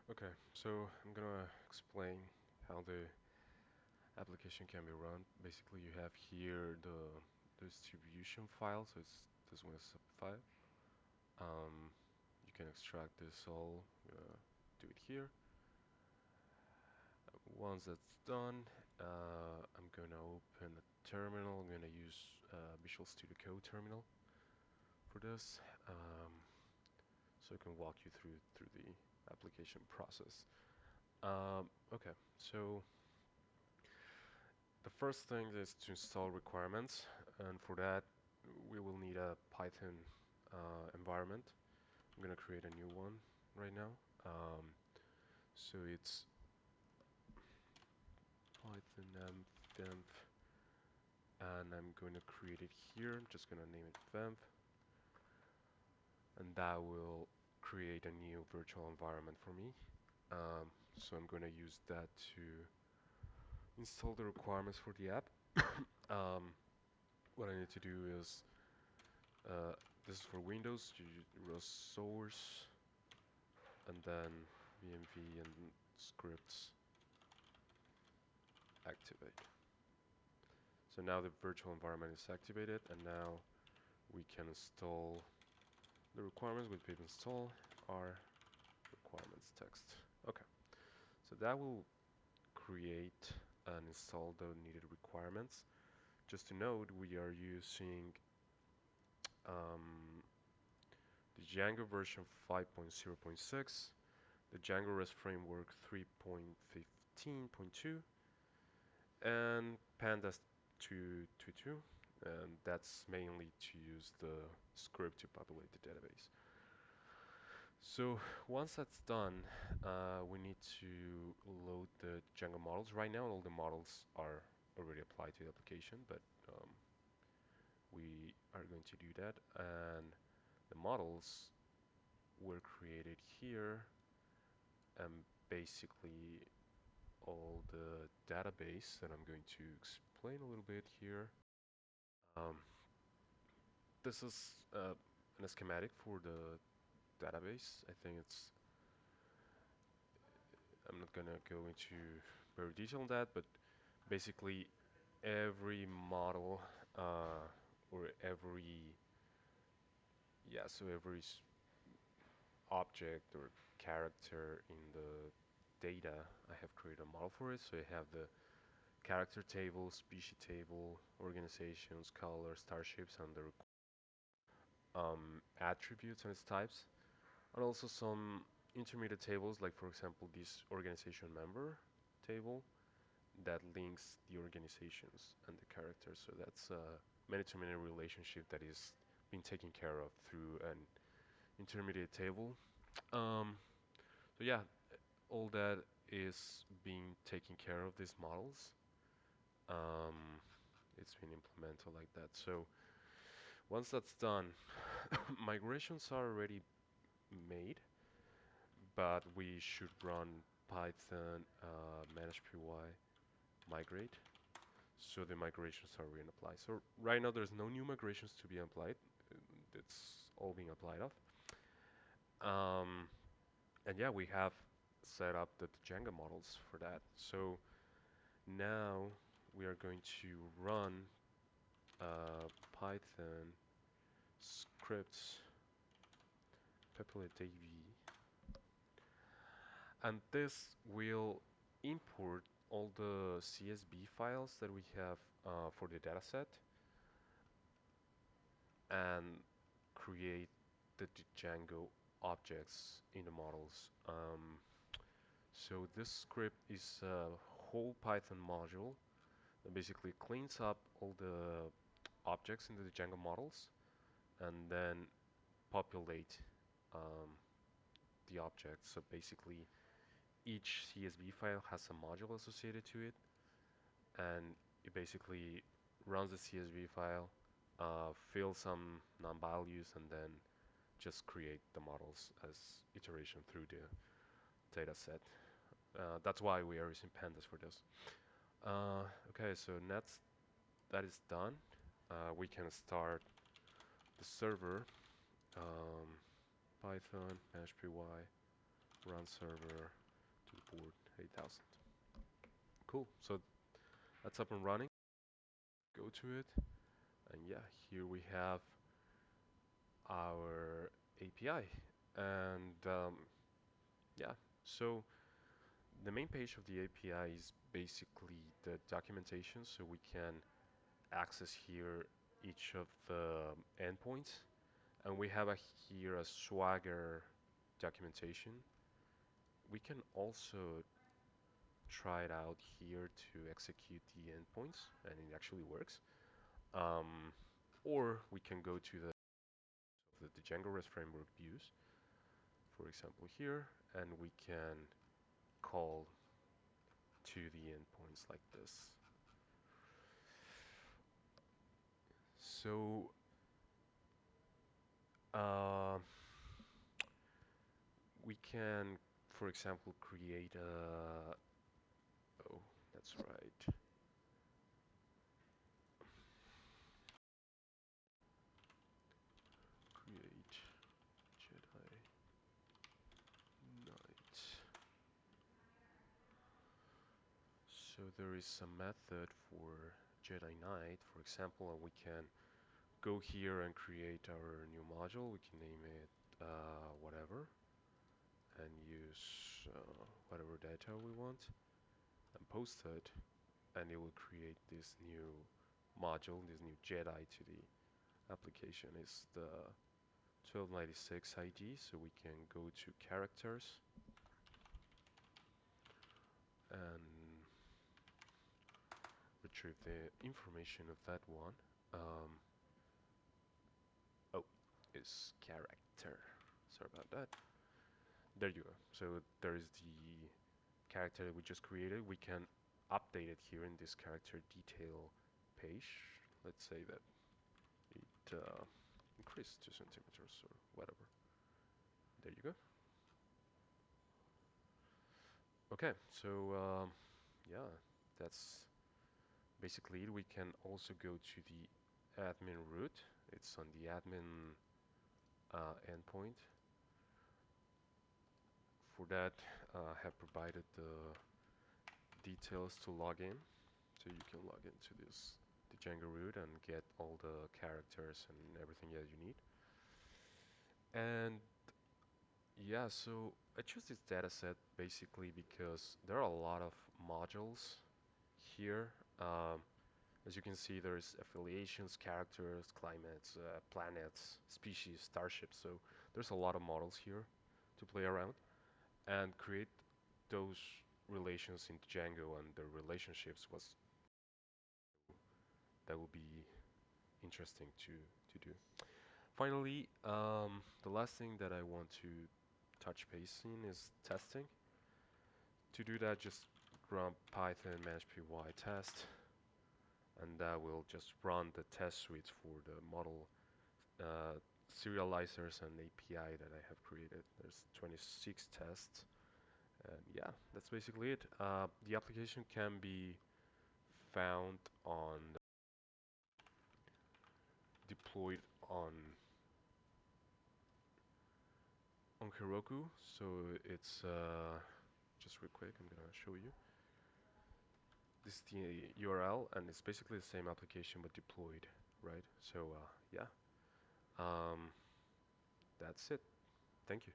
Okay, so I'm gonna explain how the application can be run. Basically, you have here the distribution file, so it's this one is zip file. Um, you can extract this all, do it here. Once that's done, I'm gonna open a terminal. I'm gonna use Visual Studio Code terminal for this, so I can walk you through the application process. Okay, so the first thing is to install requirements, and for that we will need a Python environment. I'm gonna create a new one right now. Um, so it's Python env, and I'm going to create it here. I'm just gonna name it venv, and that will create a new virtual environment for me. So I'm going to use that to install the requirements for the app. um, what I need to do is Uh, this is for Windows. You run source and then vmv and scripts activate. So now the virtual environment is activated, and now we can install the requirements with pip install our requirements text. Okay, so that will create and install the needed requirements. Just to note, we are using um, the Django version 5.0.6, the Django REST Framework 3.15.2, and Pandas 2.2.2, and that's mainly to use the script to populate the database. So once that's done, we need to load the Django models. Right now, all the models are already applied to the application, but we are going to do that, and the models were created here, and basically all the database that I'm going to explain a little bit here. Um, this is a schematic for the database. I think I'm not gonna go into very detail on that, but basically every model or every object or character in the data, I have created a model for it. So I have the character table, species table, organizations, color, starships, and the attributes and its types, and also some intermediate tables, like for example this organization member table that links the organizations and the characters. So that's a many-to-many relationship that is being taken care of through an intermediate table. Um, so yeah, all that is being taken care of these models. Um, it's been implemented like that. So once that's done, migrations are already made, but we should run Python manage py migrate, so the migrations are being applied. So right now there's no new migrations to be applied. It's all being applied of. Um, and yeah, we have set up the Django models for that. So now we are going to run Python scripts populate AV, and this will import all the CSV files that we have for the dataset and create the Django objects in the models. So this script is a whole Python module that basically cleans up all the objects in the Django models and then populate um, the objects. So basically each CSV file has a module associated to it, and it basically runs the CSV file, fills some non-values, and then just create the models as iteration through the data set. That's why we are using pandas for this. Okay, so that is done. We can start the server. Python, -py, run server to the port 8000. Cool. So that's up and running. Go to it, and yeah, here we have our API. And yeah, so the main page of the API is basically the documentation, so we can access here each of the endpoints. And we have here a Swagger documentation. We can also try it out here to execute the endpoints, and it actually works. Um, or we can go to the Django REST framework views, for example here, and we can call to the endpoints like this. So we can, for example, create a, oh, that's right. Create Jedi Knight. So there is a method for Jedi Knight, for example, and we can go here and create our new module. We can name it whatever, and use whatever data we want, and post it, and it will create this new module, this new Jedi to the application. Is the 1296 ID, so we can go to characters and retrieve the information of that one. Oh, is character. Sorry about that. There you go. So there is the character that we just created. We can update it here in this character detail page. Let's say that it increased 2 centimeters or whatever. There you go. Okay, so yeah, that's basically it. We can also go to the admin root. It's on the admin endpoint. For that, I have provided the details to log in, so you can log into this the Django root and get all the characters and everything that you need. And yeah, so I choose this dataset basically because there are a lot of modules here. As you can see, there's affiliations, characters, climates, planets, species, starships. So there's a lot of models here to play around and create those relations into Django, and the relationships was that will be interesting to do. Finally, the last thing that I want to touch base in is testing. To do that, just run python managepy test, and that will just run the test suites for the model serializers and API that I have created. There's 26 tests, and yeah, that's basically it. The application can be found on deployed on Heroku. So it's just real quick, I'm gonna show you. This is the URL, and it's basically the same application but deployed, right? So yeah, um, that's it. Thank you.